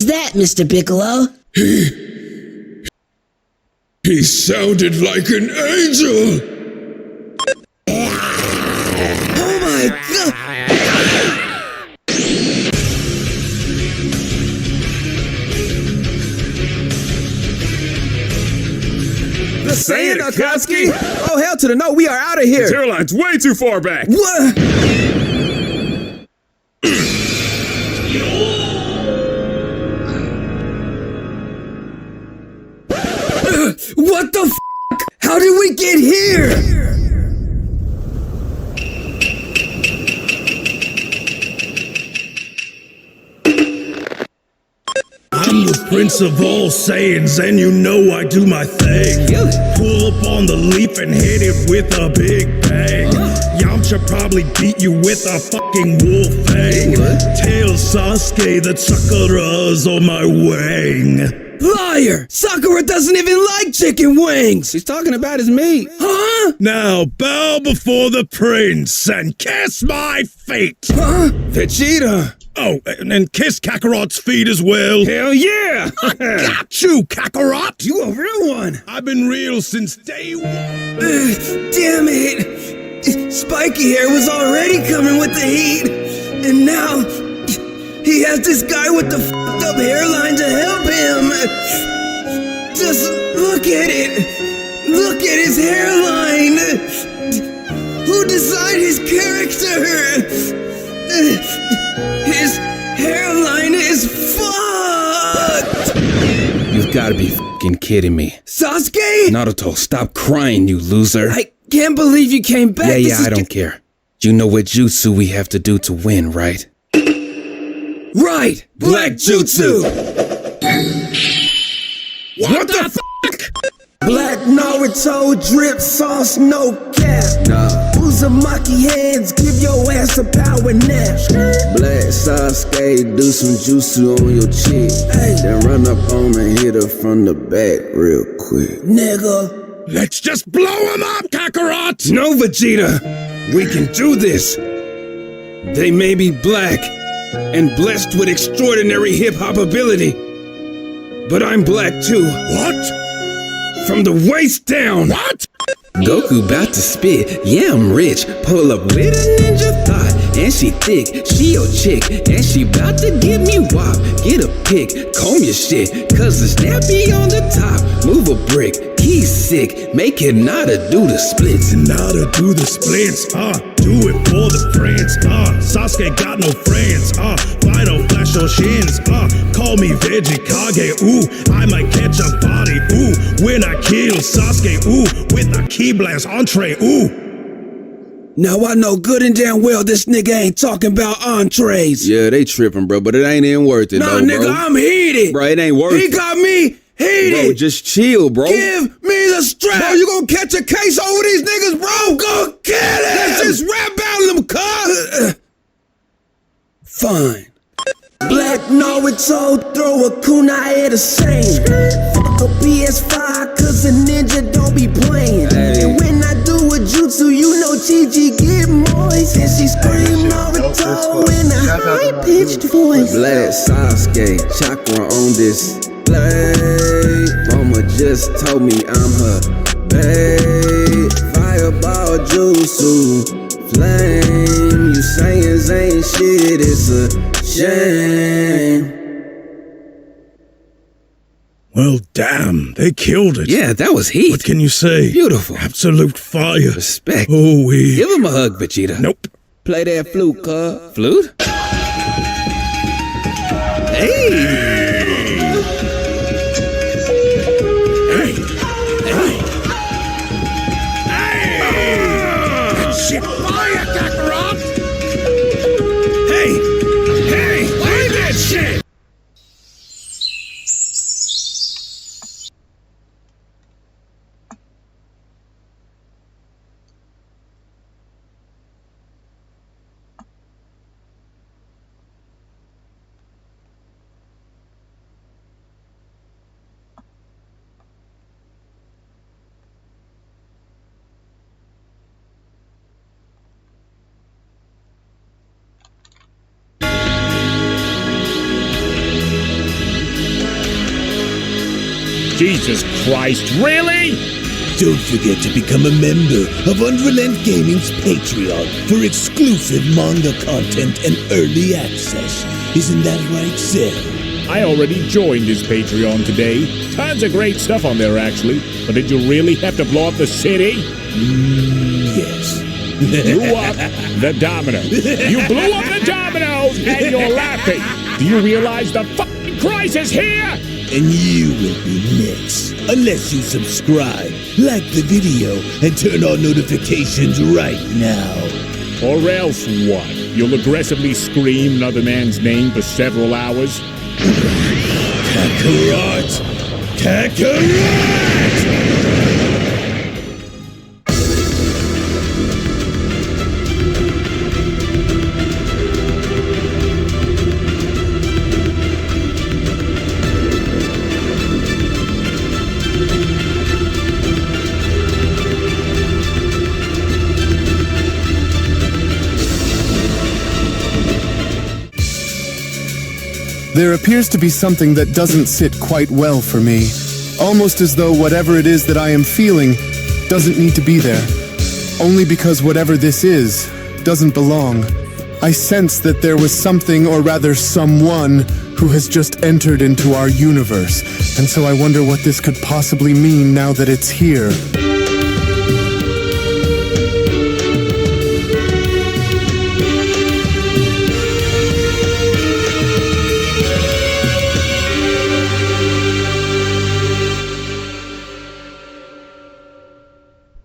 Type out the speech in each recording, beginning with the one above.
that, Mr. Piccolo? He sounded like an angel! Oh my god! The Saiyan Akatsuki? Oh, hell to the no, we are out of here! His hairline's way too far back! What? What the f***? How did we get here? I'm the prince of all Saiyans, and you know I do my thing. Pull up on the leaf and hit it with a big bang. Yamcha probably beat you with a fucking wolf fang. Tail Sasuke, the Sakura's on my wing. Liar! Sakura doesn't even like chicken wings! He's talking about his meat. Huh? Now bow before the prince and kiss my feet. Huh? Vegeta! Oh, and kiss Kakarot's feet as well. Hell yeah! I got you, Kakarot! You a real one! I've been real since day one. Damn it! Spiky Hair was already coming with the heat, and now he has this guy with the fucked up hairline to help him. Just look at it. Look at his hairline. Who designed his character? His hairline is fucked! You've gotta be fucking kidding me. Sasuke? Naruto, stop crying, you loser. I can't believe you came back. Yeah, I don't care. You know what jutsu we have to do to win, right? Right! Black Jutsu! What the fuck? Black Naruto drip sauce, no cap. Nah. Uzumaki hands, give your ass a power nap. Black Sasuke, do some jutsu on your chick. Hey. Then run up on her and hit her from the back real quick. Nigga. Let's just blow him up, Kakarot! No, Vegeta! We can do this! They may be black and blessed with extraordinary hip-hop ability, but I'm black too. What? From the waist down! What? Goku bout to spit, yeah I'm rich. Pull up with a ninja thought, and she thick, she your chick, and she bout to give me wop. Get a pic, comb your shit, cause the snappy on the top. Move a brick, he's sick, make it nada do the splits. Nada do the splits, do it for the friends, Sasuke got no friends, Final flash your shins, call me Veggie Kage, ooh, I might catch a body, ooh, when I kill Sasuke, ooh, with a key blast entree, ooh. Now I know good and damn well this nigga ain't talking about entrees. Yeah, they tripping, bro, but it ain't even worth it, though, nigga, bro. I'm heated. Bro, it ain't worth it. He got me heated. Bro, just chill, bro. Give me the strap. Bro, you gonna catch a case over these niggas, bro? Go get him. Let's just rap battle him, cuz. Fine. Black Naruto, throw a kunai at the same. Fuck a PS5, cause a ninja don't be playing. Hey. And when I do a jutsu, you know Chi-Chi get moist. And she scream Naruto in a high-pitched voice. Black Sasuke, chakra on display. Mama just told me I'm her babe. Fireball jutsu, flame. You Saiyans ain't shit, it's a shame. Well, damn, they killed it. Yeah, that was heat. What can you say? Beautiful. Absolute fire. Respect. Oh, we. Give him a hug, Vegeta. Nope. Play that flute, cuz. Flute? Hey! Hey! Hey! Hey! That shit fire, Kakarot! Hey! Hey! Play that shit! Jesus Christ, really? Don't forget to become a member of Unrelent Gaming's Patreon for exclusive manga content and early access. Isn't that right, Seth? I already joined his Patreon today. Tons of great stuff on there, actually. But did you really have to blow up the city? Yes. Blew up the domino. You blew up the domino, and you're laughing. Do you realize the fucking crisis here? And you will be next. Unless you subscribe, like the video, and turn on notifications right now. Or else what? You'll aggressively scream another man's name for several hours? Kakarot! Kakarot! There appears to be something that doesn't sit quite well for me. Almost as though whatever it is that I am feeling doesn't need to be there. Only because whatever this is doesn't belong. I sense that there was something, or rather someone, who has just entered into our universe. And so I wonder what this could possibly mean now that it's here.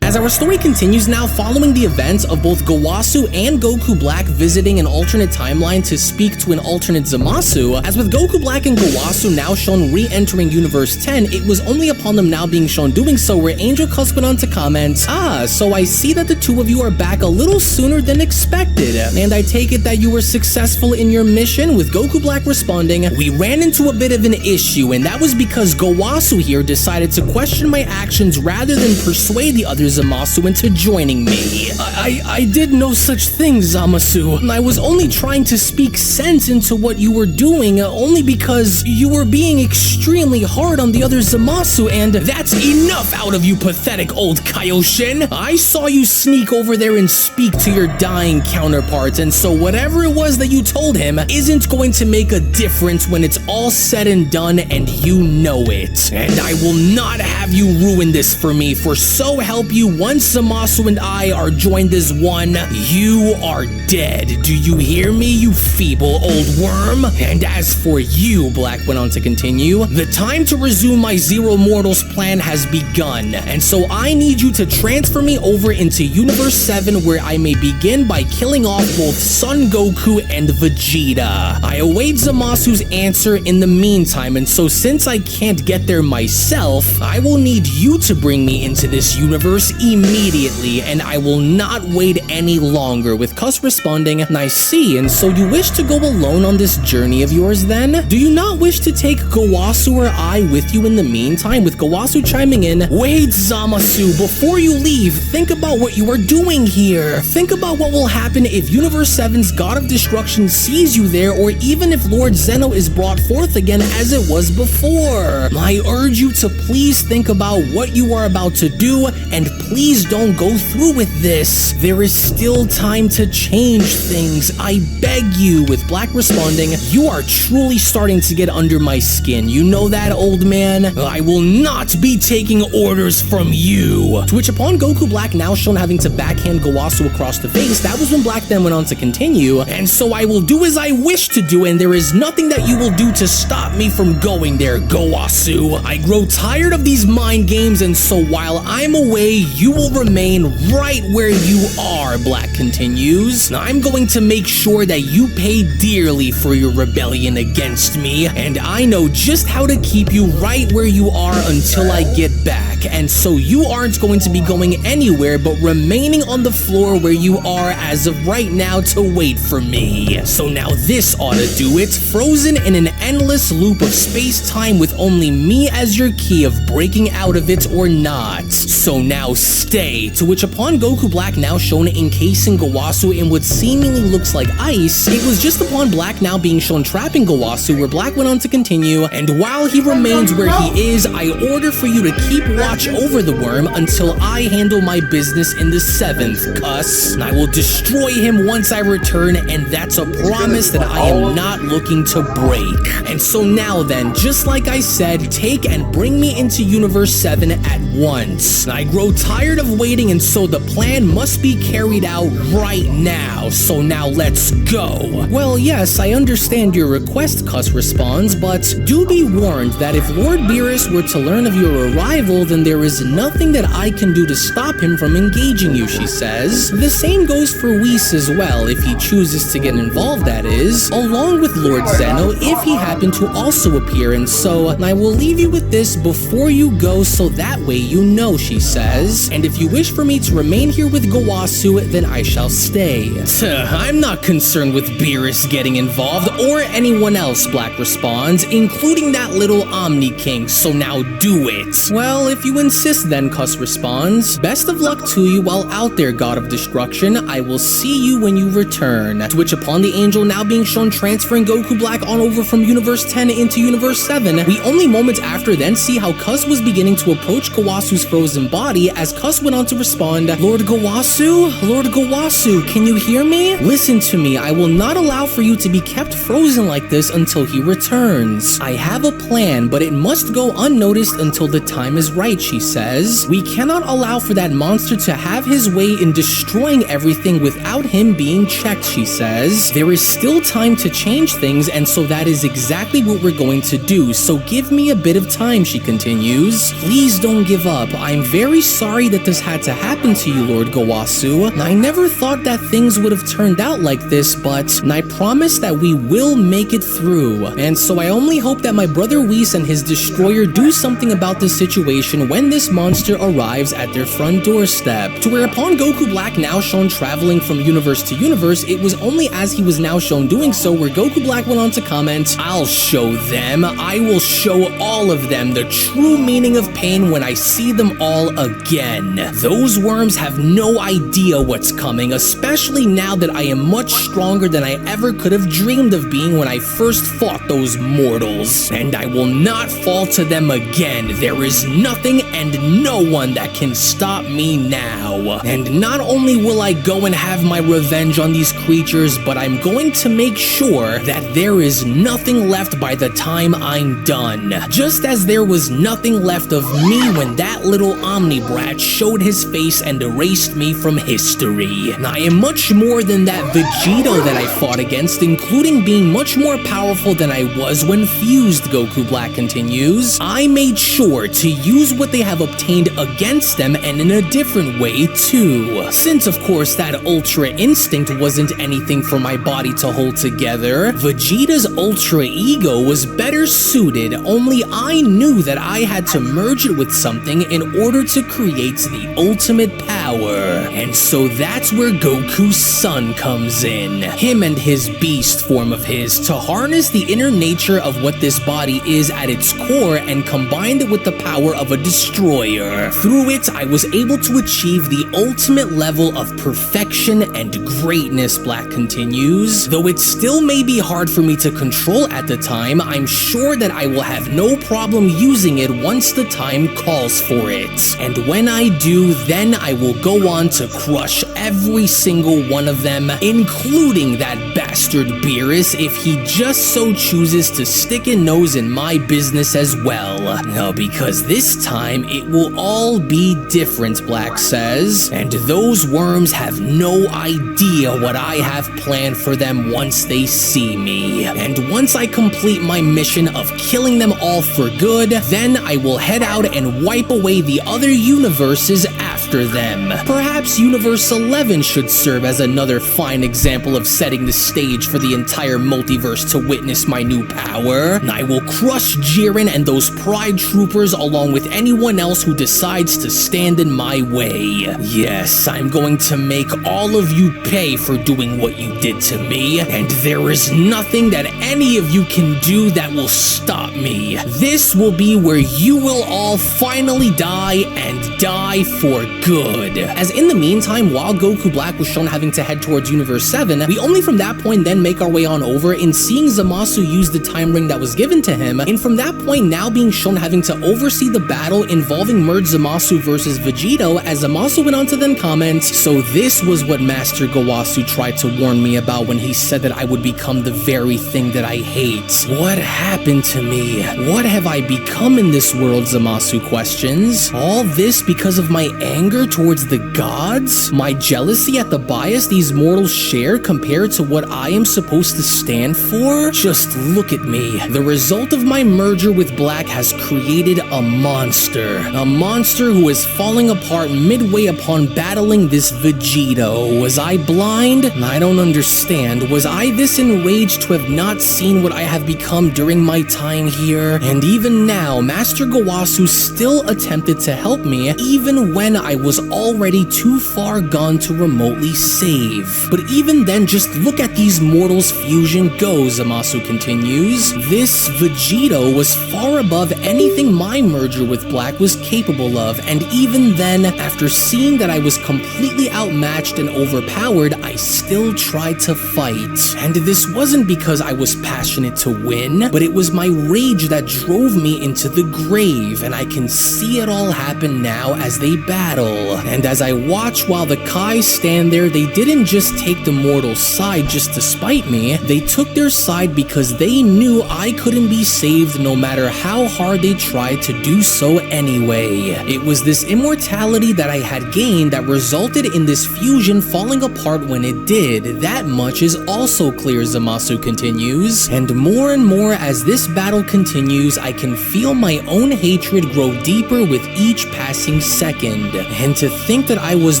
As our story continues now, following the events of both Gowasu and Goku Black visiting an alternate timeline to speak to an alternate Zamasu, as with Goku Black and Gowasu now shown re-entering Universe 10, it was only upon them now being shown doing so where Angel Cuss went on to comment, so I see that the two of you are back a little sooner than expected, and I take it that you were successful in your mission, with Goku Black responding, we ran into a bit of an issue, and that was because Gowasu here decided to question my actions rather than persuade the others Zamasu into joining me. I did no such thing, Zamasu. I was only trying to speak sense into what you were doing, only because you were being extremely hard on the other Zamasu, and that's enough out of you, pathetic old Kaioshin. I saw you sneak over there and speak to your dying counterpart, and so whatever it was that you told him isn't going to make a difference when it's all said and done, and you know it. And I will not have you ruin this for me, for so help you, once Zamasu and I are joined as one, you are dead. Do you hear me, you feeble old worm? And as for you, Black went on to continue, the time to resume my Zero Mortals plan has begun, and so I need you to transfer me over into Universe 7 where I may begin by killing off both Son Goku and Vegeta. I await Zamasu's answer in the meantime, and so since I can't get there myself, I will need you to bring me into this universe immediately, and I will not wait any longer, with Cuss responding, I see, and so you wish to go alone on this journey of yours then? Do you not wish to take Gowasu or I with you in the meantime, with Gowasu chiming in, wait Zamasu, before you leave, think about what you are doing here. Think about what will happen if Universe 7's God of Destruction sees you there, or even if Lord Zeno is brought forth again as it was before. I urge you to please think about what you are about to do, and please don't go through with this. There is still time to change things. I beg you, with Black responding, you are truly starting to get under my skin. You know that, old man? I will not be taking orders from you. To which upon Goku Black now shown having to backhand Gowasu across the face, that was when Black then went on to continue, and so I will do as I wish to do, and there is nothing that you will do to stop me from going there, Gowasu. I grow tired of these mind games, and so while I'm away, you will remain right where you are, Black continues. I'm going to make sure that you pay dearly for your rebellion against me, and I know just how to keep you right where you are until I get back, and so you aren't going to be going anywhere but remaining on the floor where you are as of right now to wait for me. So now this ought to do it, frozen in an endless loop of space-time with only me as your key of breaking out of it or not. So now stay. To which upon Goku Black now shown encasing Gowasu in what seemingly looks like ice, it was just upon Black now being shown trapping Gowasu where Black went on to continue, and while he remains where he is, I order for you to keep watch over the worm until I handle my business in the 7th, cuss. And I will destroy him once I return, and that's a promise that I am not looking to break. And so now then, just like I said, take and bring me into Universe 7 at once. And I grow tired of waiting, and so the plan must be carried out right now. So now let's go. Well, yes, I understand your request, Cuss responds, but do be warned that if Lord Beerus were to learn of your arrival, then there is nothing that I can do to stop him from engaging you, she says. The same goes for Whis as well, if he chooses to get involved, that is, along with Lord Zeno, if he happened to also appear, and so I will leave you with this before you go so that way you know, she says, and if you wish for me to remain here with Gowasu, then I shall stay. I'm not concerned with Beerus getting involved, or anyone else, Black responds, including that little Omni King, so now do it. Well, if you insist then, Cuss responds. Best of luck to you while out there, God of Destruction. I will see you when you return. To which upon the angel now being shown transferring Goku Black on over from Universe 10 into Universe 7, we only moments after then see how Cuss was beginning to approach Gowasu's frozen body as Cuss went on to respond, Lord Gowasu? Lord Gowasu, can you hear me? Listen to me, I will not allow for you to be kept frozen like this until he returns. I have a plan, but it must go unnoticed until the time is right, she says. We cannot allow for that monster to have his way in destroying everything without him being checked, she says. There is still time to change things, and so that is exactly what we're going to do, so give me a bit of time, she continues. Please don't give up. I'm very sorry that this had to happen to you, Lord Gowasu. I never thought that things would have turned out like this, but I promise that we will make it through. And so I only hope that my brother Whis and his destroyer do something about this situation when this monster arrives at their front doorstep. To where upon Goku Black now shown traveling from universe to universe, it was only as he was now shown doing so where Goku Black went on to comment, I'll show them. I will show all of them the true meaning of pain when I see them all again. Those worms have no idea what's coming, especially now that I am much stronger than I ever could have dreamed of being when I first fought those mortals. And I will not fall to them again. There is nothing and no one that can stop me now. And not only will I go and have my revenge on these creatures, but I'm going to make sure that there is nothing left by the time I'm done. Just as there was nothing left of me when that little Omni brat showed his face and erased me from history. I am much more than that Vegeta that I fought against, including being much more powerful than I was when fused, Goku Black continues. I made sure to use what they have obtained against them and in a different way too. Since of course that Ultra Instinct wasn't anything for my body to hold together, Vegeta's Ultra Ego was better suited, only I knew that I had to merge it with something in order to create the ultimate power. And so that's where Goku's son comes in. Him and his beast form of his, to harness the inner nature of what this body is at its core and combined it with the power of a destroyer. Through it, I was able to achieve the ultimate level of perfection and greatness, Black continues. Though it still may be hard for me to control at the time, I'm sure that I will have no problem using it once the time calls for it. And when I do, then I will go on to crush every single one of them, including that bastard Beerus if he just so chooses to stick a nose in my business as well. No, because this time it will all be different, Black says, and those worms have no idea what I have planned for them once they see me. And once I complete my mission of killing them all for good, then I will head out and wipe away the other universes after them. Perhaps Universe 11 should serve as another fine example of setting the stage for the entire multiverse to witness my new power. I will crush Jiren and those Pride Troopers along with anyone else who decides to stand in my way. Yes, I'm going to make all of you pay for doing what you did to me, and there is nothing that any of you can do that will stop me. This will be where you will all finally die, and die for good. As in the meantime, while Goku Black was shown having to head towards Universe 7, we only from that point then make our way on over in seeing Zamasu use the time ring that was given to him, and from that point now being shown having to oversee the battle involving Merge Zamasu versus Vegito, as Zamasu went on to then comment, "So this was what Master Gowasu tried to warn me about when he said that I would become the very thing that I hate. What happened to me? What have I become in this world?" Zamasu questions. All this because of my anger towards the gods? My jealousy at the bias these mortals share compared to what I am supposed to stand for? Just look at me. The result of my merger with Black has created a monster. A monster who is falling apart midway upon battling this Vegito. Was I blind? I don't understand. Was I this enraged to have not seen what I have become during my time here? And even now, Master Gowasu still attempted to help me, even when I was already too far gone to remotely save. But even then, just look at these mortals' fusion go, Zamasu continues. This Vegito was far above anything my merger with Black was capable of, and even then, after seeing that I was completely outmatched and overpowered, I still tried to fight. And this wasn't because I was passionate to win, but it was my rage that drove me into the grave, and I can see it all happen now as they battle. And as I watch while the Kai stand there, they didn't just take the mortal's side just to spite me, they took their side because they knew I couldn't be saved no matter how hard they tried to do so anyway. It was this immortality that I had gained that resulted in this fusion falling apart when it did. That much is also clear, Zamasu continues. And more as this battle continues, I can feel my own hatred grow deeper with each passing second. And to think that I was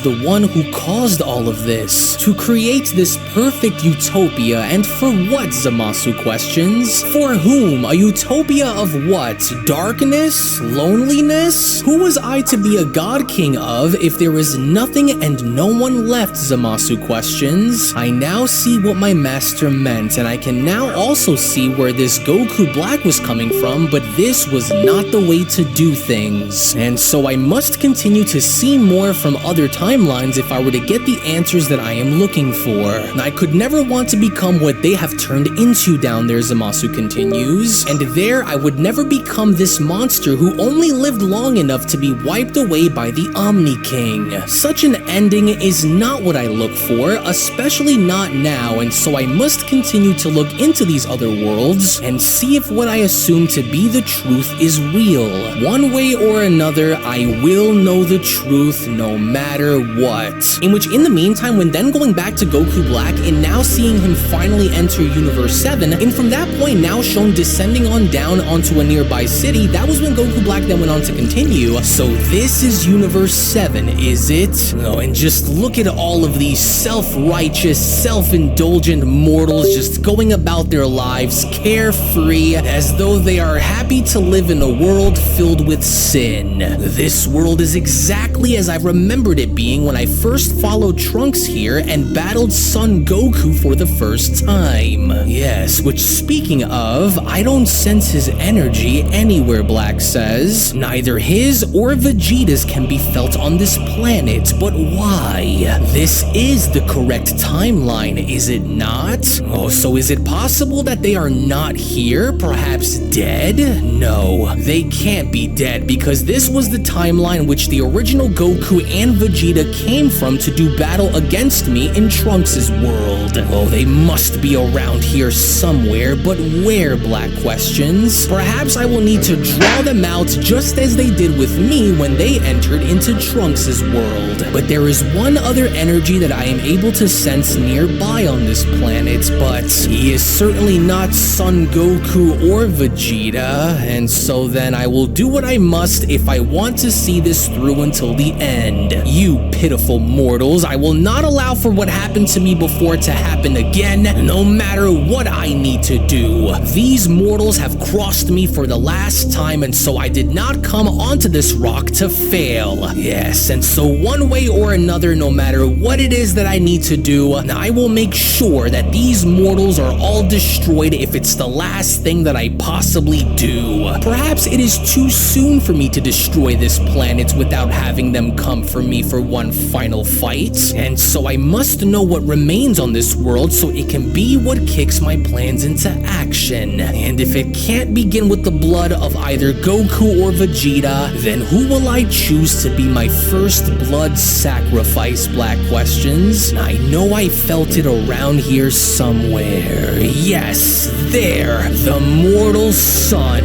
the one who caused all of this, to create this perfect utopia, and for what, Zamasu questions? For whom? A utopia of what? Darkness? Loneliness? Who was I to be a god king of if there is nothing and no one left, Zamasu questions? I now see what my master meant, and I can now also see where this Goku Black was coming from, but this was not the way to do things. And so I must continue to see more from other timelines if I were to get the answers that I am looking for. I could never want to become what they have turned into down there, Zamasu continues. And there I would never become this monster who only lived long enough to be wiped away by the Omni King. Such an ending is not what I look for, especially not now, and so I must continue to look into these other worlds and see if what I assume to be the truth is real. One way or another, I will know the truth no matter what. In which, in the meantime, when then going back to Goku Black and now seeing him finally enter Universe 7, and from that point now shown descending on down onto a nearby city, that was when Goku Black then went on to continue. So this is Universe 7, is it? Oh, and just look at all of these self-righteous, self-indulgent mortals just going about their lives carefree as though they are happy to live in a world filled with sin. This world is exactly as I remembered it being when I first followed Trunks here and battled Son Goku for the first time. Yes, which speaking of, I don't sense his energy anywhere, Black says. Neither his or Vegeta's can be felt on this planet, but why? This is the correct timeline, is it not? Oh, so is it possible that they are not here? Perhaps dead? No, they can't be dead because this was the timeline which the original Goku and Vegeta came from to do battle against me in Trunks' world. Oh, they must be around here somewhere, but where, Black questions? Perhaps I will need to draw them out just as they did with me when they entered into Trunks' world. But there is one other energy that I am able to sense nearby on this planet, but he is certainly not Son Goku or Vegeta, and so then I will do what I must if I want to see this through until the end. You pitiful mortals, I will not allow for what happened to me before to happen again, no matter what I need to do. These mortals have crossed me for the last time, and so I did not come onto this rock to fail. Yes, and so one way or another, no matter what it is that I need to do, I will make sure that these mortals are all destroyed if it's the last thing that I possibly do. Perhaps it is too soon for me to destroy this planet without having having them come for me for one final fight. And so I must know what remains on this world so it can be what kicks my plans into action. And if it can't begin with the blood of either Goku or Vegeta, then who will I choose to be my first blood sacrifice? Black questions. I know I felt it around here somewhere. Yes, there, the mortal sun,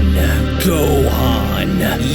Gohan.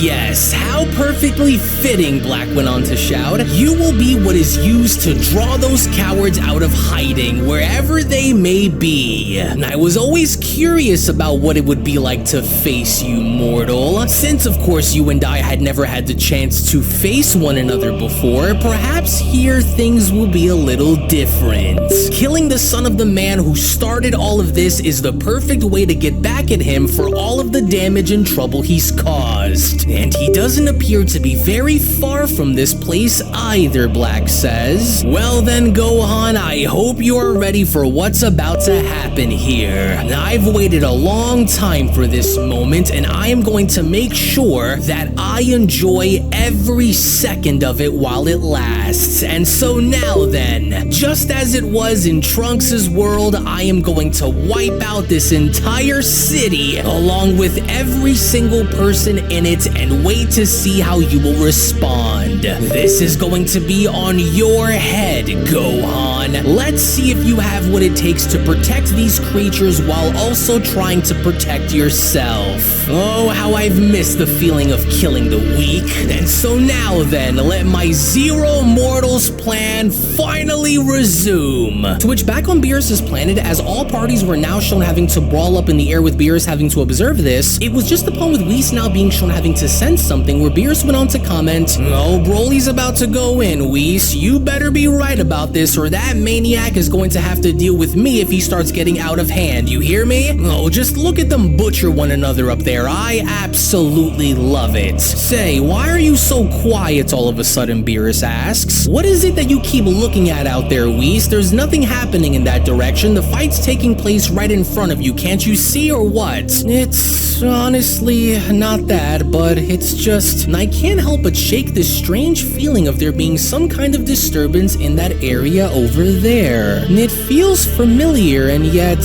Yes, how perfectly fitting, Black went on to shout. You will be what is used to draw those cowards out of hiding, wherever they may be. And I was always curious about what it would be like to face you, mortal. Since, of course, you and I had never had the chance to face one another before, perhaps here things will be a little different. Killing the son of the man who started all of this is the perfect way to get back at him for all of the damage and trouble he's caused. And he doesn't appear to be very far from this place either, Black says. Well then, Gohan, I hope you are ready for what's about to happen here. I've waited a long time for this moment, and I am going to make sure that I enjoy every second of it while it lasts. And so now then, just as it was in Trunks' world, I am going to wipe out this entire city along with every single person in it and wait to see how you will respond. This is going to be on your head, Gohan. Let's see if you have what it takes to protect these creatures while also trying to protect yourself. Oh, how I've missed the feeling of killing the weak. And so now then, let my Zero Mortals plan finally resume. To which back on Beerus' planet, as all parties were now shown having to brawl up in the air with Beerus having to observe this, it was just upon with Whis now being shown having to sense something where Beerus went on to comment, "Oh, Broly's about to go in, Whis. You better be right about this or that maniac is going to have to deal with me if he starts getting out of hand. You hear me? Oh, just look at them butcher one another up there. I absolutely love it." Say, why are you so quiet all of a sudden, Beerus asks. What is it that you keep looking at out there, Whis? There's nothing happening in that direction. The fight's taking place right in front of you. Can't you see or what? It's honestly not that, but it's just, I can't help but shake this strange feeling of there being some kind of disturbance in that area over there. And it feels familiar, and yet,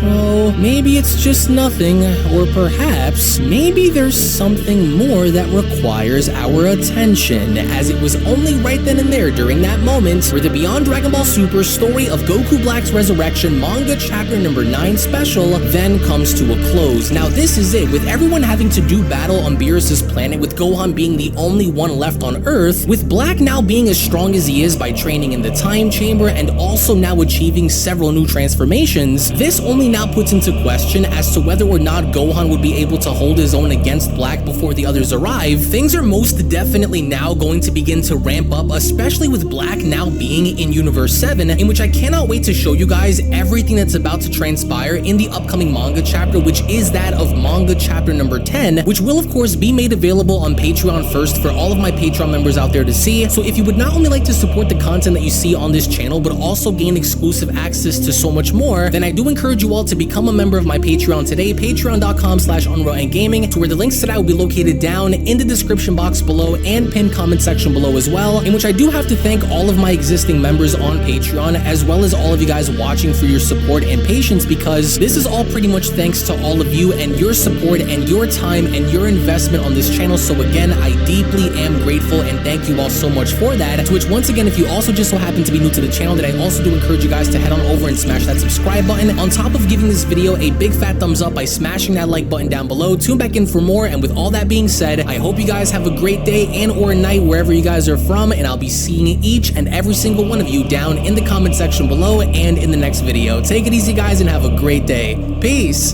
oh, maybe it's just nothing, or perhaps maybe there's something more that requires our attention, as it was only right then and there during that moment where the Beyond Dragon Ball Super Story of Goku Black's Resurrection manga chapter number 9 special then comes to a close. Now this is it, with everyone having to do battle on Beerus' planet, with Gohan being the only one left on Earth, with Black now being as strong as he is by training in the time chamber and also now achieving several new transformations, this only now puts into question as to whether or not Gohan would be able to hold his own against Black before the others arrive. Things are most definitely now going to begin to ramp up, especially with Black now being in Universe 7, in which I cannot wait to show you guys everything that's about to transpire in the upcoming manga chapter, which is that of manga chapter number 10, which will of course be made available on Patreon first for all of my Patreon members out there to see. So if you would not only like to support the content that you see on this channel, but also gain exclusive access to so much more, then I do encourage you all to become a member of my Patreon today, patreon.com/unrealendgaming, to where the links to that will be located down in the description box below and pinned comment section below as well, in which I do have to thank all of my existing members on Patreon, as well as all of you guys watching for your support and patience, because this is all pretty much thanks to all of you and your support and your time and your investment on this channel. So again, I deeply am grateful and thank you all so much for that. To which once again, if you also just so happen to be new to the channel, then I also do encourage you guys to head on over and smash that subscribe button, on top of giving this video a big fat thumbs up by smashing that like button down below. Tune back in for more, and with all that being said, I hope you guys have a great day and or night wherever you guys are from, and I'll be seeing each and every single one of you down in the comment section below and in the next video. Take it easy guys and have a great day. Peace.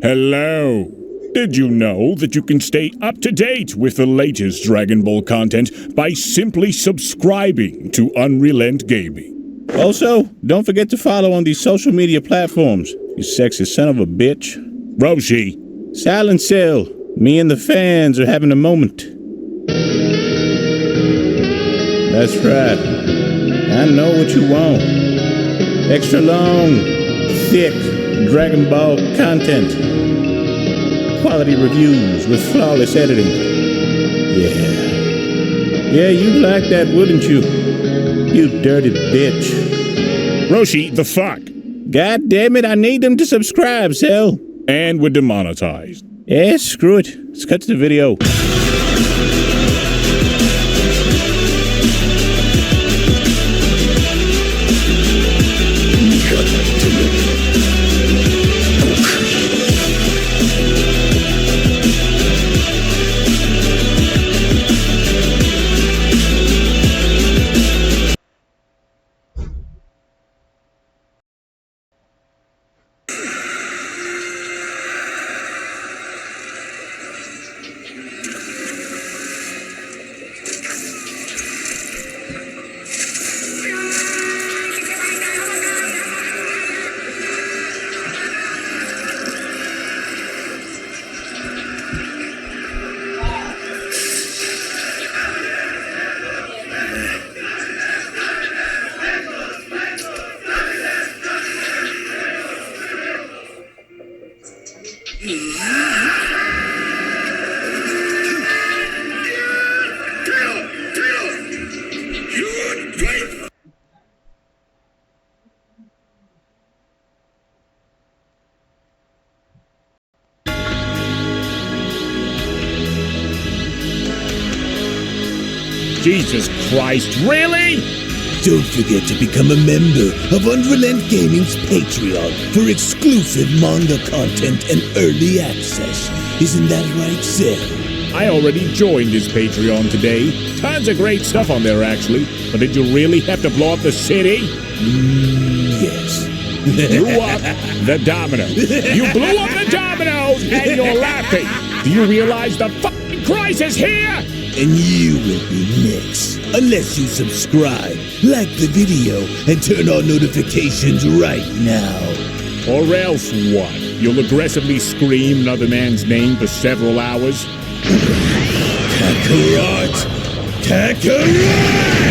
Hello. Did you know that you can stay up to date with the latest Dragon Ball content by simply subscribing to Unrelent Gaming? Also, don't forget to follow on these social media platforms, you sexy son of a bitch. Roshi. Silent Cell, me and the fans are having a moment. That's right. I know what you want. Extra long, thick Dragon Ball content. Quality reviews with flawless editing. Yeah. Yeah, you'd like that, wouldn't you? You dirty bitch. Roshi, the fuck? God damn it, I need them to subscribe, Cell. And we're demonetized. Yeah, screw it. Let's cut to the video. Jesus Christ, really? Don't forget to become a member of Unrelent Gaming's Patreon for exclusive manga content and early access. Isn't that right, Seth? I already joined his Patreon today. Tons of great stuff on there, actually. But did you really have to blow up the city? Yes. Blew up the domino. You blew up the dominoes and you're laughing. Do you realize the fucking crisis here? And you will be next. Unless you subscribe, like the video, and turn on notifications right now. Or else what? You'll aggressively scream another man's name for several hours? Kakarot! Kakarot!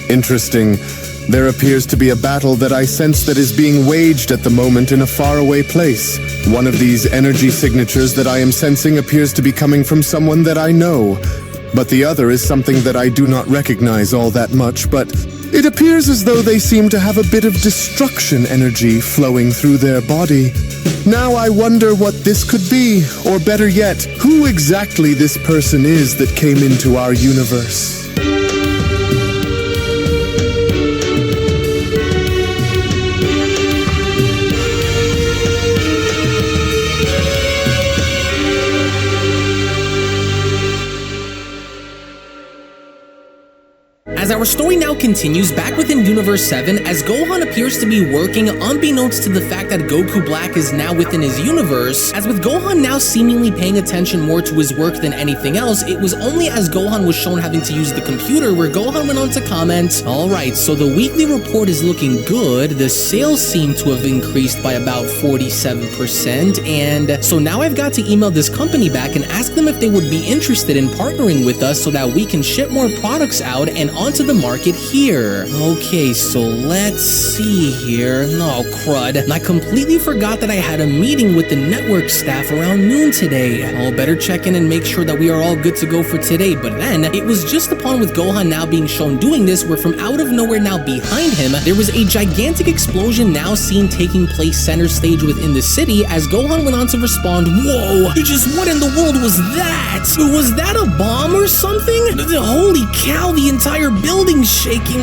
Interesting. There appears to be a battle that I sense that is being waged at the moment in a faraway place. One of these energy signatures that I am sensing appears to be coming from someone that I know, but the other is something that I do not recognize all that much, but it appears as though they seem to have a bit of destruction energy flowing through their body. Now I wonder what this could be, or better yet, who exactly this person is that came into our universe. As our story now continues back within Universe 7, as Gohan appears to be working unbeknownst to the fact that Goku Black is now within his universe, as with Gohan now seemingly paying attention more to his work than anything else, it was only as Gohan was shown having to use the computer where Gohan went on to comment, "Alright, so the weekly report is looking good, the sales seem to have increased by about 47%, and so now I've got to email this company back and ask them if they would be interested in partnering with us so that we can ship more products out and onto the market here." Okay, so let's see here. No, crud. And I completely forgot that I had a meeting with the network staff around noon today. I'll better check in and make sure that we are all good to go for today. But then, it was just upon with Gohan now being shown doing this where from out of nowhere now behind him, there was a gigantic explosion now seen taking place center stage within the city as Gohan went on to respond, "Whoa, just what in the world was that? Was that a bomb or something? Holy cow, the entire building's shaking.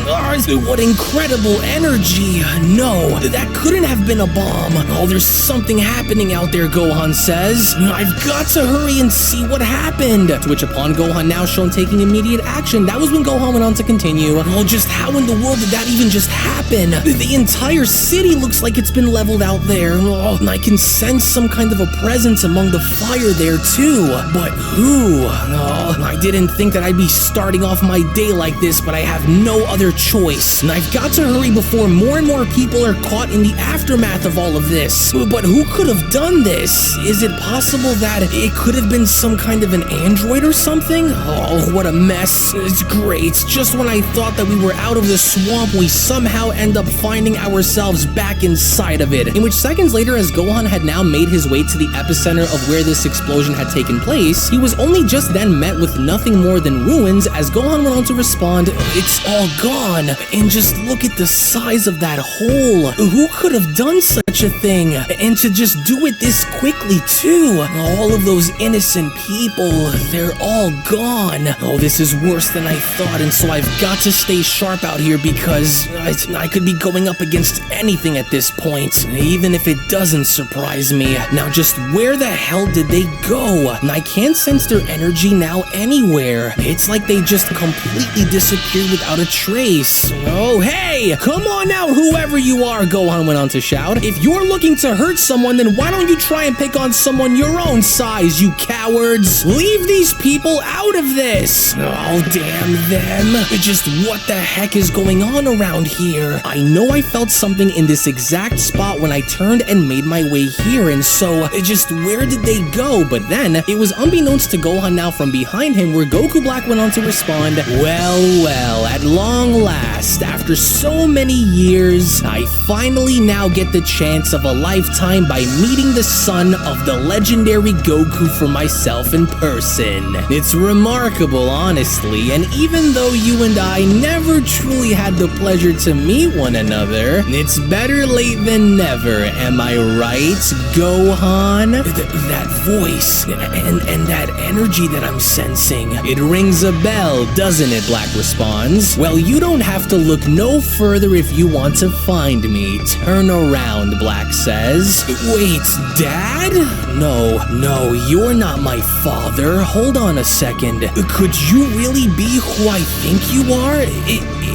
What incredible energy. No, that couldn't have been a bomb. Oh, there's something happening out there," Gohan says. "I've got to hurry and see what happened." To which upon Gohan now shown taking immediate action, that was when Gohan went on to continue, "Oh, just how in the world did that even just happen? The entire city looks like it's been leveled out there. Oh, and I can sense some kind of a presence among the fire there too. But who? Oh, I didn't think that I'd be starting off my day like this this, but I have no other choice. And I've got to hurry before more and more people are caught in the aftermath of all of this. But who could have done this? Is it possible that it could have been some kind of an android or something? Oh, what a mess. It's great. Just when I thought that we were out of the swamp, we somehow end up finding ourselves back inside of it. In which seconds later, as Gohan had now made his way to the epicenter of where this explosion had taken place, he was only just then met with nothing more than ruins as Gohan went on to respond, "It's all gone. And just look at the size of that hole. Who could have done such a thing? And to just do it this quickly too. All of those innocent people, they're all gone. Oh, this is worse than I thought, and so I've got to stay sharp out here because I could be going up against anything at this point, even if it doesn't surprise me. Now just where the hell did they go? And I can't sense their energy now anywhere. It's like they just completely disappeared without a trace. Oh, hey! Come on out, whoever you are, Gohan went on to shout. If you're looking to hurt someone, then why don't you try and pick on someone your own size, you cowards? Leave these people out of this! Oh, damn them. Just what the heck is going on around here? I know I felt something in this exact spot when I turned and made my way here, and so just where did they go? But then it was unbeknownst to Gohan now from behind him where Goku Black went on to respond, well, at long last, after so many years, I finally now get the chance of a lifetime by meeting the son of the legendary Goku for myself in person. It's remarkable, honestly, and even though you and I never truly had the pleasure to meet one another, it's better late than never, am I right, Gohan? That voice, and that energy that I'm sensing, it rings a bell, doesn't it, Black responds. Well, you don't have to look no further if you want to find me. Turn around, Black says. Wait, Dad? No, you're not my father. Hold on a second. Could you really be who I think you are?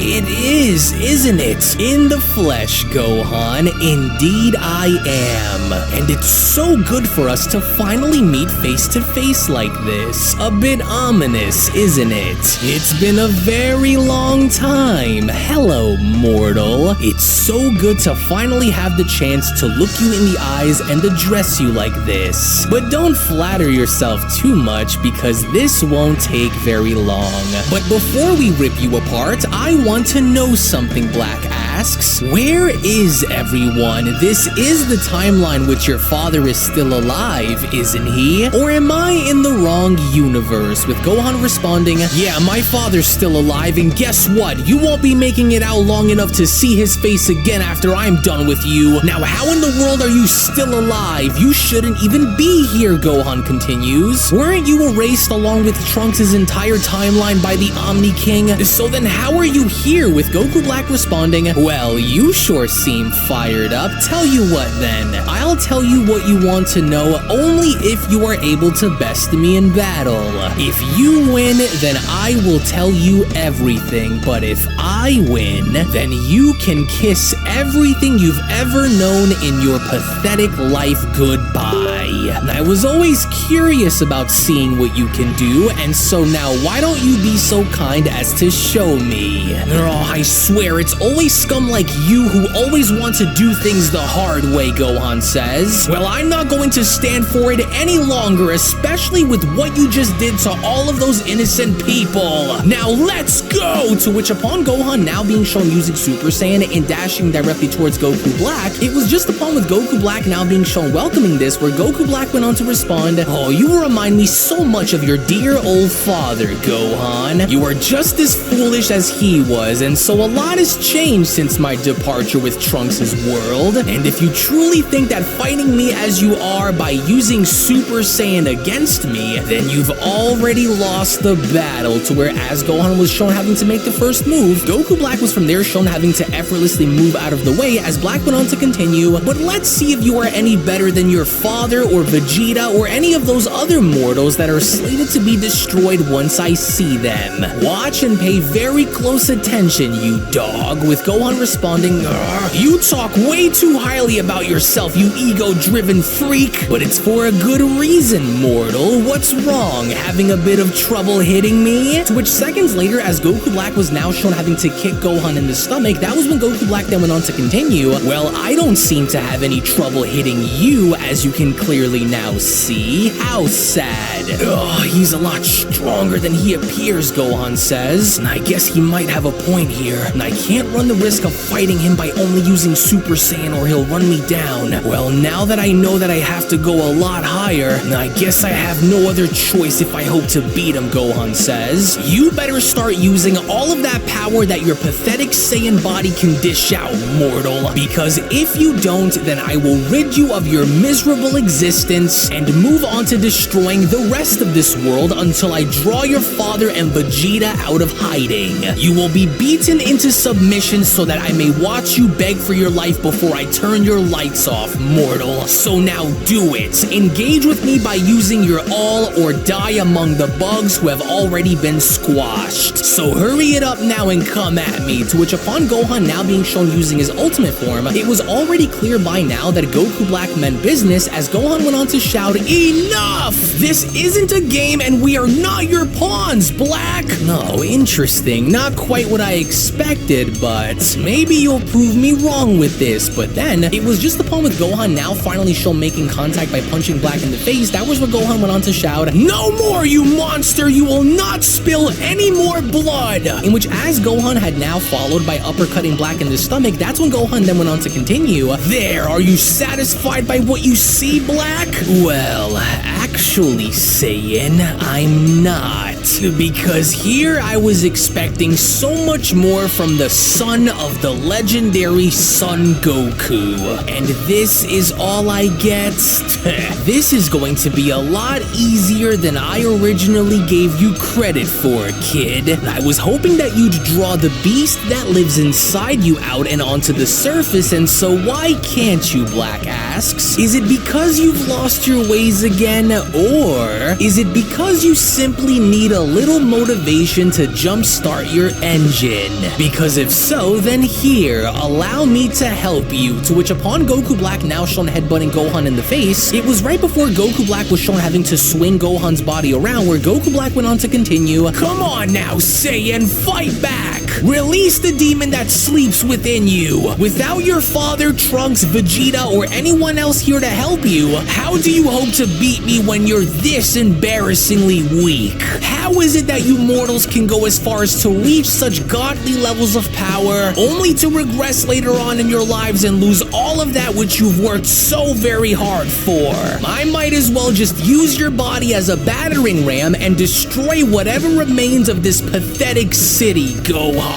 It is, isn't it? In the flesh, Gohan. Indeed I am. And it's so good for us to finally meet face to face like this. A bit ominous, isn't it? It's been a very long time. Hello, mortal. It's so good to finally have the chance to look you in the eyes and address you like this. But don't flatter yourself too much because this won't take very long. But before we rip you apart, I want to know something, Black asks. Where is everyone? This is the timeline which your father is still alive, isn't he? Or am I in the wrong universe? With Gohan responding, yeah, my father's still alive, and guess what? You won't be making it out long enough to see his face again after I'm done with you. Now, how in the world are you still alive? You shouldn't even be here, Gohan continues. Weren't you erased along with Trunks' entire timeline by the Omni King? So then how are you here? With Goku Black responding, well, you sure seem fired up. Tell you what then, I'll tell you what you want to know only if you are able to best me in battle. If you win, then I will tell you everything, but if I win, then you can kiss everything you've ever known in your pathetic life goodbye. I was always curious about seeing what you can do, and so now why don't you be so kind as to show me? Oh, I swear, it's always scum like you who always want to do things the hard way, Gohan says. Well, I'm not going to stand for it any longer, especially with what you just did to all of those innocent people. Now let's go! To which upon Gohan now being shown using Super Saiyan and dashing directly towards Goku Black, it was just upon with Goku Black now being shown welcoming this where Goku Black went on to respond, oh, you remind me so much of your dear old father, Gohan. You are just as foolish as he was, and so a lot has changed since my departure with Trunks' world. And if you truly think that fighting me as you are by using Super Saiyan against me, then you've already lost the battle. To where as Gohan was shown having to make the first move, Goku Black was from there shown having to effortlessly move out of the way as Black went on to continue, but let's see if you are any better than your father or Vegeta or any of those other mortals that are slated to be destroyed once I see them. Watch and pay very close attention, you dog, with Gohan responding, "You talk way too highly about yourself, you ego-driven freak, but it's for a good reason, mortal. What's wrong? Having a bit of trouble hitting me?" To which seconds later, as Goku Black was now shown having to kick Gohan in the stomach, that was when Goku Black then went on to continue, "Well, I don't seem to have any trouble hitting you, as you can clearly now see. How sad." "Ugh, he's a lot stronger than he appears," Gohan says. "I guess he might have a point here. I can't run the risk of fighting him by only using Super Saiyan or he'll run me down. Well, now that I know that I have to go a lot higher, I guess I have no other choice if I hope to beat him," Gohan says. "You better start using all of that power that your pathetic Saiyan body can dish out, mortal. Because if you don't, then I will rid you of your miserable existence and move on to destroying the rest of this world until I draw your father and Vegeta out of hiding. You will be beaten into submission so that I may watch you beg for your life before I turn your lights off, mortal. So now do it. Engage with me by using your all or die among the bugs who have already been squashed. So hurry it up now and come at me." To which upon Gohan now being shown using his ultimate form, it was already clear by now that Goku Black meant business, as Gohan went on to shout, "Enough! This isn't a game and we are not your pawns, Black!" No, interesting. Not quite what I expected, but maybe you'll prove me wrong with this. But then, it was just upon with Gohan now finally shown making contact by punching Black in the face, that was where Gohan went on to shout, "No more, you monster! You will not spill any more blood!" In which, as Gohan had now followed by uppercutting Black in the stomach, that's when Gohan then went on to continue, "There, are you satisfied by what you see, Black?" "Well, actually, Saiyan, I'm not. Because here I was expecting so much more from the son of the legendary Son Goku. And this is all I get? This is going to be a lot easier than I originally gave you credit for, kid. I was hoping that you'd draw the beast that lives inside you out and onto the surface, and so why can't you?" Black asks. "Is it because you've lost your ways again, or is it because you simply need a little motivation to jumpstart your engine? Because if so, then here, allow me to help you." To which upon Goku Black now shown headbutting Gohan in the face, it was right before Goku Black was shown having to swing Gohan's body around, where Goku Black went on to continue, "Come on now, Saiyan, fight back! Release the demon that sleeps within you. Without your father, Trunks, Vegeta, or anyone else here to help you, how do you hope to beat me when you're this embarrassingly weak? How is it that you mortals can go as far as to reach such godly levels of power, only to regress later on in your lives and lose all of that which you've worked so very hard for? I might as well just use your body as a battering ram and destroy whatever remains of this pathetic city, Gohan.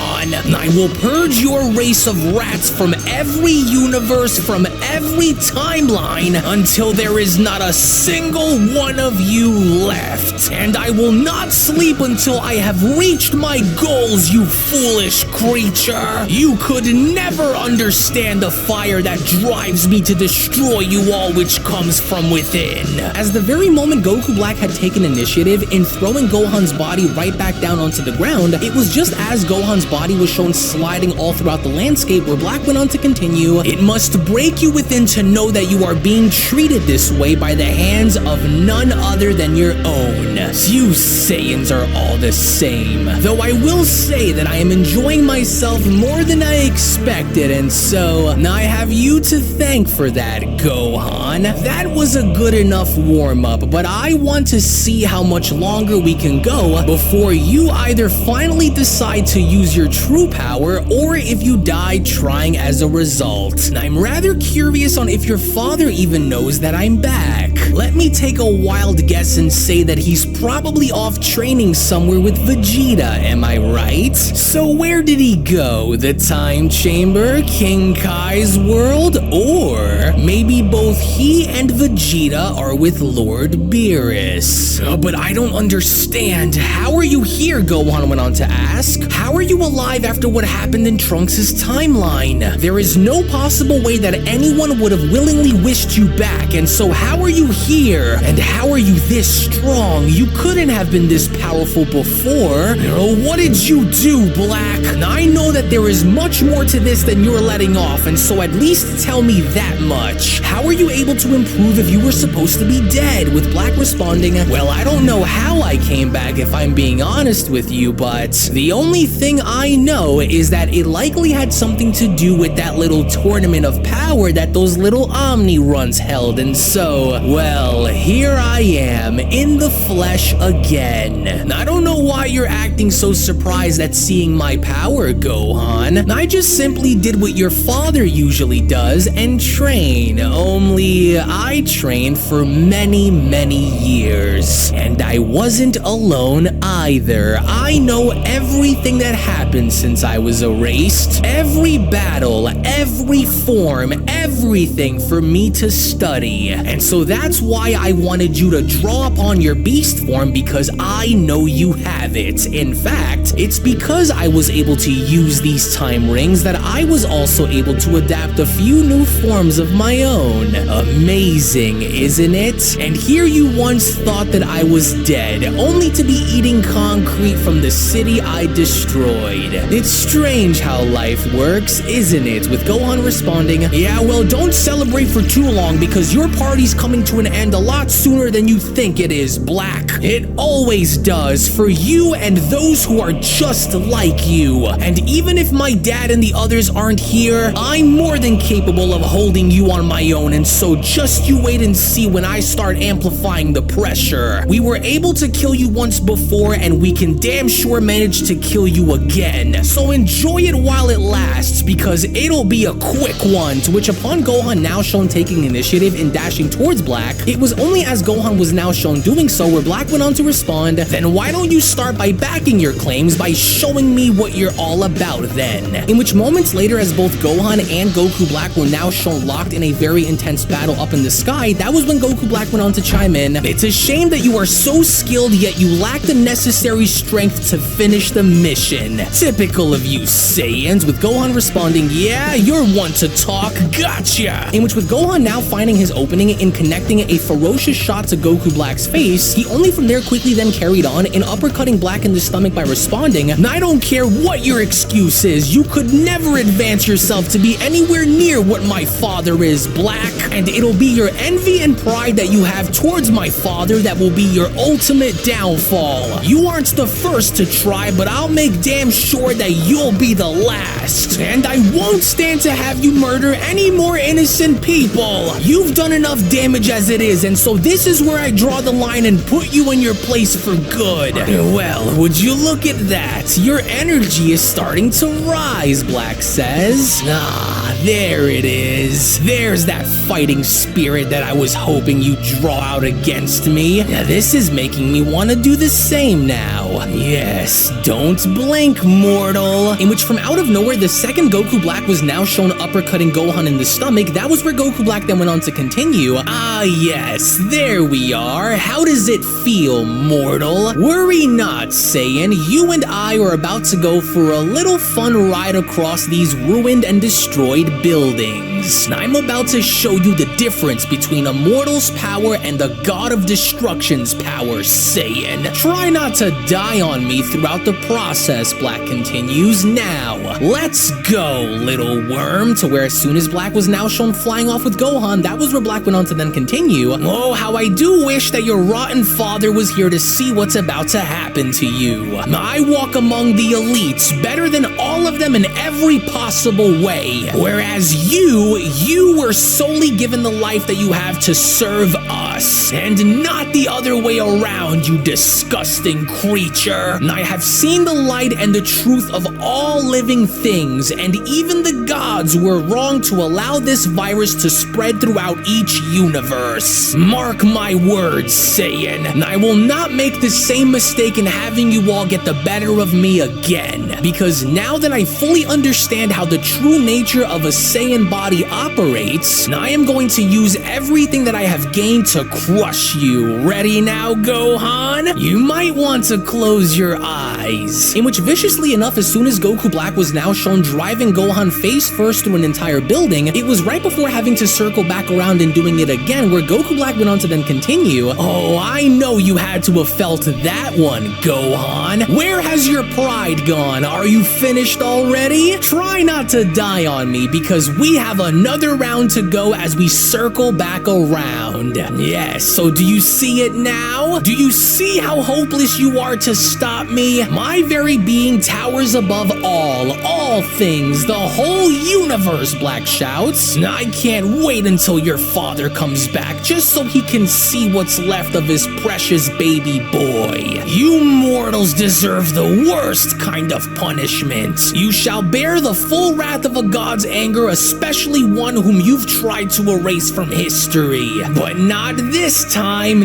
I will purge your race of rats from every universe, from every timeline, until there is not a single one of you left. And I will not sleep until I have reached my goals, you foolish creature. You could never understand the fire that drives me to destroy you all, which comes from within." As the very moment Goku Black had taken initiative in throwing Gohan's body right back down onto the ground, it was just as Gohan's body was shown sliding all throughout the landscape, where Black went on to continue, "It must break you within to know that you are being treated this way by the hands of none other than your own. You Saiyans are all the same. Though I will say that I am enjoying myself more than I expected, and so I have you to thank for that, Gohan. That was a good enough warm-up, but I want to see how much longer we can go before you either finally decide to use your true power, or if you die trying as a result. I'm rather curious on if your father even knows that I'm back. Let me take a wild guess guess and say that he's probably off training somewhere with Vegeta, am I right? So where did he go? The time chamber, King Kai's world, or maybe both he and Vegeta are with Lord Beerus? Oh, but I don't understand. How are you here? Gohan went on to ask. How are you alive after what happened in Trunks' timeline? There is no possible way that anyone would have willingly wished you back, and so how are you here? And how are you this strong? You couldn't have been this powerful before. Oh, what did you do, Black? Now, I know that there is much more to this than you're letting off, and so at least tell me that much. How are you able to improve if you were supposed to be dead? With Black responding, well, I don't know how I came back if I'm being honest with you, but the only thing I know is that it likely had something to do with that little tournament of power that those little Omni runs held, and so, well, here I am, in the flesh again. I don't know why you're acting so surprised at seeing my power, Gohan. I just simply did what your father usually does and train, only I trained for many, many years. And I wasn't alone either. I know everything that happened since I was erased. Every battle, every form, everything for me to study. And so that's why I wanted you to draw upon your beast form, because I know you have it. In fact, it's because I was able to use these time rings that I was also able to adapt a few new forms of my own. Amazing, isn't it? And here you once thought that I was dead, only to be eating concrete from the city I destroyed. It's strange how life works, isn't it? With Gohan responding, yeah, well, don't celebrate for too long because your party's coming to an end a lot sooner than you think it is, Black. It always does, for you and those who are just like you. And even if my dad and the others aren't here, I'm more than capable of holding you on my own, and so just you wait and see when I start amplifying the pressure. We were able to kill you once before, and we can damn sure manage to kill you again. So enjoy it while it lasts, because it'll be a quick one. To which, upon Gohan now shown taking initiative and dashing towards Black, it was only as Gohan was now shown doing so where Black went on to respond, then why don't you start by backing your claims by showing me what you're all about then? In which moments later, as both Gohan and Goku Black were now shown locked in a very intense battle up in the sky, that was when Goku Black went on to chime in, it's a shame that you are so skilled yet you lack the necessary strength to finish the mission. Typical of you Saiyans, with Gohan responding, yeah, you're one to talk, gotcha! In which, with Gohan now finding his opening in connecting a ferocious shot to Goku Black's face, he only from there quickly then carried on in uppercutting Black in the stomach by responding, I don't care what your excuse is, you could never advance yourself to be anywhere near what my father is, Black, and it'll be your envy and pride that you have towards my father that will be your ultimate downfall. You aren't the first to try, but I'll make damn sure that you'll be the last. And I won't stand to have you murder any more innocent people. You've done enough damage as it is, and so this is where I draw the line and put you in your place for good. Well, would you look at that? Your energy is starting to rise, Black says. Ah, there it is. There's that fighting spirit that I was hoping you'd draw out against me. Now, this is making me want to do the same now. Yes, don't blink, mortal. In which, from out of nowhere, the second Goku Black was now shown uppercutting Gohan in the stomach. That was where Goku Black then went on to continue. Ah, yes, there we are. How does it feel, mortal? Worry not, Saiyan. You and I are about to go for a little fun ride across these ruined and destroyed buildings. I'm about to show you the difference between a mortal's power and the God of Destruction's power, Saiyan. Try not to die on me throughout the process, Black continues. Now, let's go, little worm. To where as soon as Black was now shown flying off with Gohan, that was where Black went on to then continue. Oh, how I do wish that your rotten father was here to see what's about to happen to you. I walk among the elites, better than all of them in every possible way. Whereas you were solely given the life that you have to serve us, and not the other way around, you disgusting creature. I have seen the light and the truth of all living things, and even the gods were wrong to allow this virus to spread throughout each universe. Mark my words. heard, Saiyan. I will not make the same mistake in having you all get the better of me again. Because now that I fully understand how the true nature of a Saiyan body operates, I am going to use everything that I have gained to crush you. Ready now, Gohan? You might want to close your eyes. In which, viciously enough, as soon as Goku Black was now shown driving Gohan face first through an entire building, it was right before having to circle back around and doing it again, where Goku Black went on to then continue. Oh, I know you had to have felt that one, Gohan. Where has your pride gone? Are you finished already? Try not to die on me, because we have another round to go as we circle back around. Yes, so do you see it now? Do you see how hopeless you are to stop me? My very being towers above all things, the whole universe, Black shouts. I can't wait until your father comes back, just so he can see what's left of his precious baby boy. You mortals deserve the worst kind of punishment. You shall bear the full wrath of a god's anger, especially one whom you've tried to erase from history. But not this time,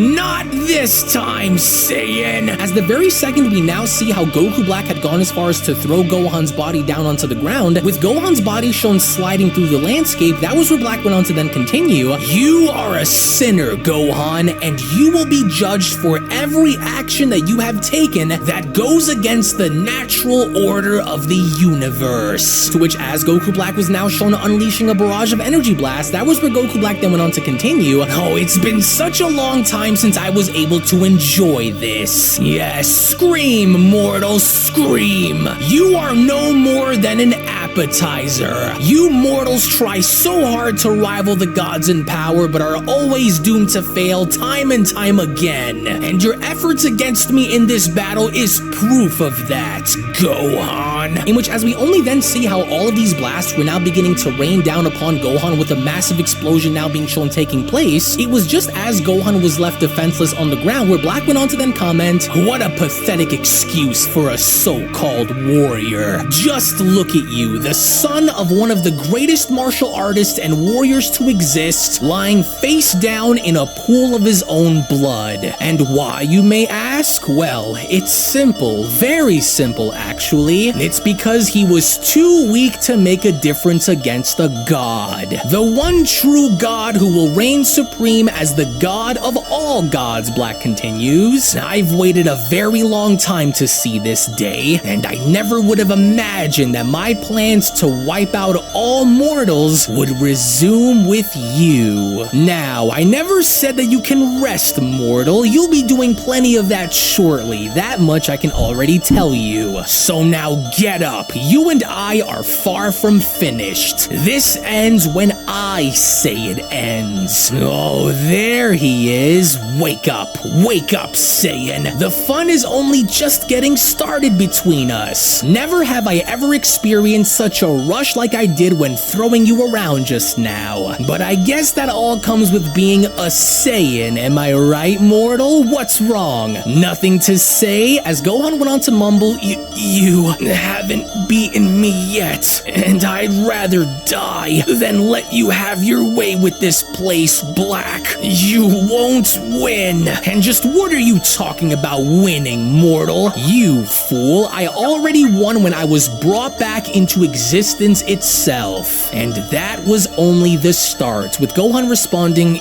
Saiyan. As the very second we now see how Goku Black had gone as far as to throw Gohan's body down onto the ground, with Gohan's body shown sliding through the landscape, that was where Black went on to then continue. You are a sinner, Gohan, and you will be judged for every action that you have taken that goes against the natural order of the universe. To which, as Goku Black was now shown unleashing a barrage of energy blasts, that was where Goku Black then went on to continue. Oh, it's been such a long time since I was able to enjoy this. Yes, scream, mortals, scream. You are no more than an appetizer. You mortals try so hard to rival the gods in power, but are always doomed to fail time and time again. And your efforts against me in this battle is proof of that, Gohan. In which, as we only then see how all of these blasts were now beginning to rain down upon Gohan, with a massive explosion now being shown taking place, it was just as Gohan was left defenseless on the ground where Black went on to then comment, "What a pathetic excuse for a so-called warrior. Just look at you, the son of one of the greatest martial artists and warriors to exist, lying face down in a pool of his own blood. And why, you may ask? Well, it's simple, very simple actually. It's because he was too weak to make a difference against a god. The one true god who will reign supreme as the god of all gods," Black continues. "I've waited a very long time to see this day, and I never would have imagined that my plans to wipe out all mortals would resume with you. Now, I never said that you can rest, mortal. You'll be doing plenty of that shortly. That much I can already tell you. So now get up. You and I are far from finished. This ends when I say it ends." Oh, there he is. Wake up, Saiyan. The fun is only just getting started between us. Never have I ever experienced such a rush like I did when throwing you around just now. But I guess that all comes with being a Saiyan, am I right, mortal? What's wrong? Nothing to say? As Gohan went on to mumble, You haven't beaten me yet, and I'd rather die than let you have your way with this place, Black. You won't win. And just what are you talking about winning, mortal? You fool, I already won when I was brought back into existence itself. And that was only the start, with Gohan responding,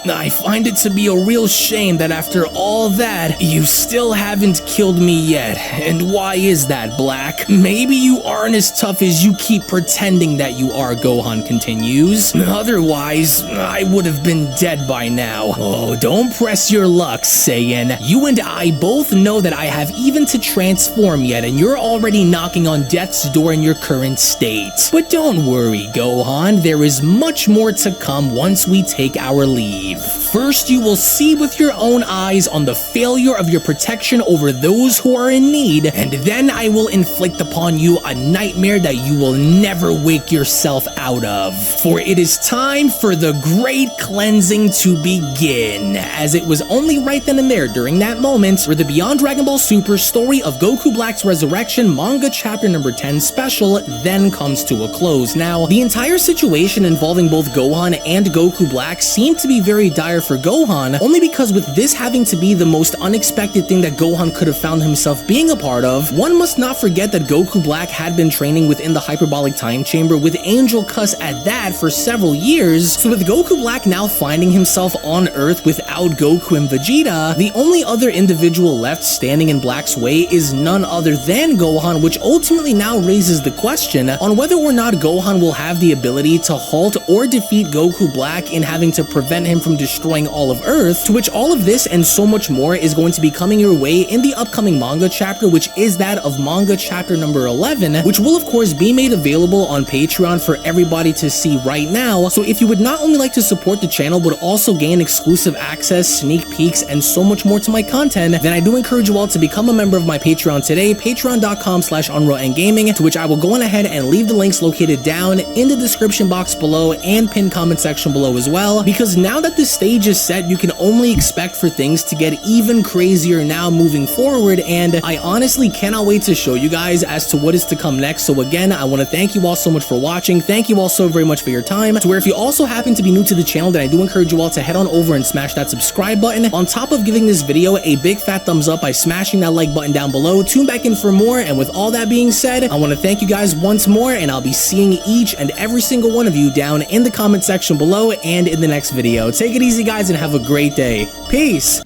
I find it to be a real shame that after all that, you still haven't killed me yet. And why is that, Black? Maybe you aren't as tough as you keep pretending that you are, Gohan continues. Otherwise, I would have been dead by now. Oh, don't press your luck, Saiyan. You and I both know that I have even to transform yet, and you're already knocking on death's door in your current state. But don't worry, Gohan, there is much more to come once we take our leave. First, you will see with your own eyes on the failure of your protection over those who are in need, and then I will inflict upon you a nightmare that you will never wake yourself out of. for it is time for the great cleansing to begin, as it was only right then and there during that moment where the Beyond Dragon Ball Super Story of Goku Black's Resurrection manga chapter number 10 special then comes to a close. Now, the entire situation involving both Gohan and Goku Black seemed to be very dire for Gohan, only because with this having to be the most unexpected thing that Gohan could have found himself being a part of, one must not forget that Goku Black had been training within the hyperbolic time chamber with Angel Cuss at that for several years. So with Goku Black now finding himself on Earth without Goku and Vegeta, the only other individual left standing in Black's way is none other than Gohan, which ultimately now raises the question on whether or not Gohan will have the ability to halt or defeat Goku Black in having to prevent him from destroying all of Earth, to which all of this and so much more is going to be coming your way in the upcoming manga chapter, which is that of manga chapter number 11, which will of course be made available on Patreon for everybody to see right now. So if you would not only like to support the channel but also gain exclusive access, sneak peeks, and so much more to my content, then I do encourage you all to become a member of my Patreon today, patreon.com/unrealendgaming, to which I will go on ahead and leave the links located down in the description box below and pinned comment section below as well, because now that the stage is set, you can only expect for things to get even crazier now moving forward, and I honestly cannot wait to show you guys as to what is to come next. So again, I want to thank you all so much for watching. Thank you all so very much for your time. To where if you also happen to be new to the channel, then I do encourage you all to head on over and smash that subscribe button, on top of giving this video a big fat thumbs up by smashing that like button down below. Tune back in for more, and with all that being said, I want to thank you guys once more, and I'll be seeing each and every single one of you down in the comment section below and in the next video. Take it easy guys and have a great day. Peace!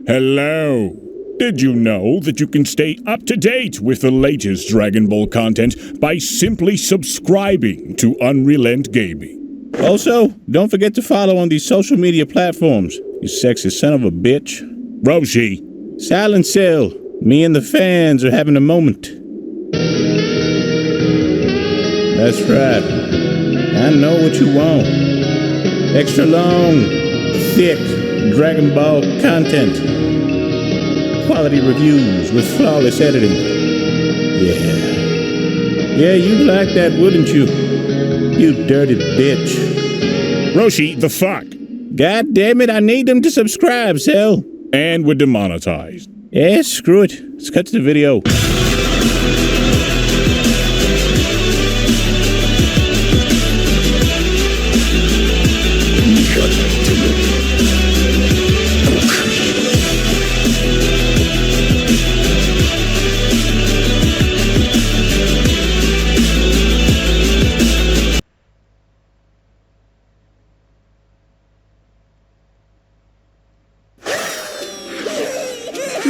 Hello! Did you know that you can stay up to date with the latest Dragon Ball content by simply subscribing to Unrelent Gaming? Also, don't forget to follow on these social media platforms, you sexy son of a bitch. Roshi! Silent Cell, me and the fans are having a moment. That's right. I know what you want. Extra long, thick Dragon Ball content. Quality reviews with flawless editing. Yeah, you'd like that, wouldn't you? You dirty bitch. Roshi, the fuck? God damn it, I need them to subscribe, Cell. And we're demonetized. Yeah, screw it. Let's cut to the video.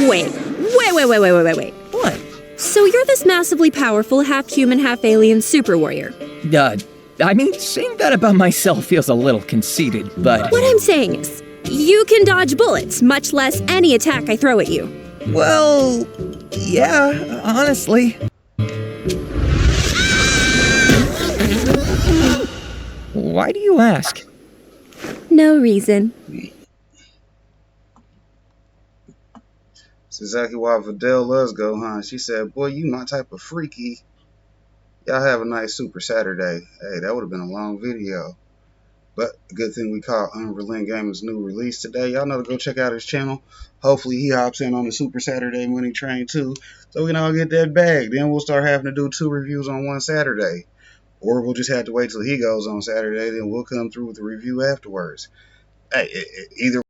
Wait. What? So you're this massively powerful, half-human, half-alien super warrior. I mean, saying that about myself feels a little conceited, but... What I'm saying is, you can dodge bullets, much less any attack I throw at you. Well, yeah, honestly. Why do you ask? No reason. That's exactly why Videl loves Gohan. She said, boy, you my type of freaky. Y'all have a nice Super Saturday. Hey, that would have been a long video. But a good thing we caught Unrelent Gaming's new release today. Y'all know to go check out his channel. Hopefully he hops in on the Super Saturday money train too, so we can all get that bag. Then we'll start having to do 2 reviews on one Saturday. Or we'll just have to wait till he goes on Saturday, then we'll come through with a review afterwards. Hey, either